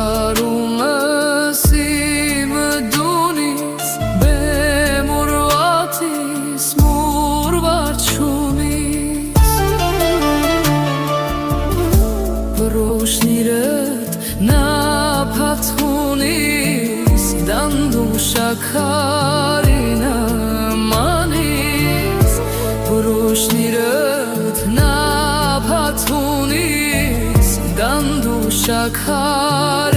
խարումս իմ դունից բեմուրվատիս մուրվաչումից Բրոշնիրըտ նապաթունիս դանդում շաքարինը մանիս Բրոշնիրըտ նապաթունիս դանդում շաքարինը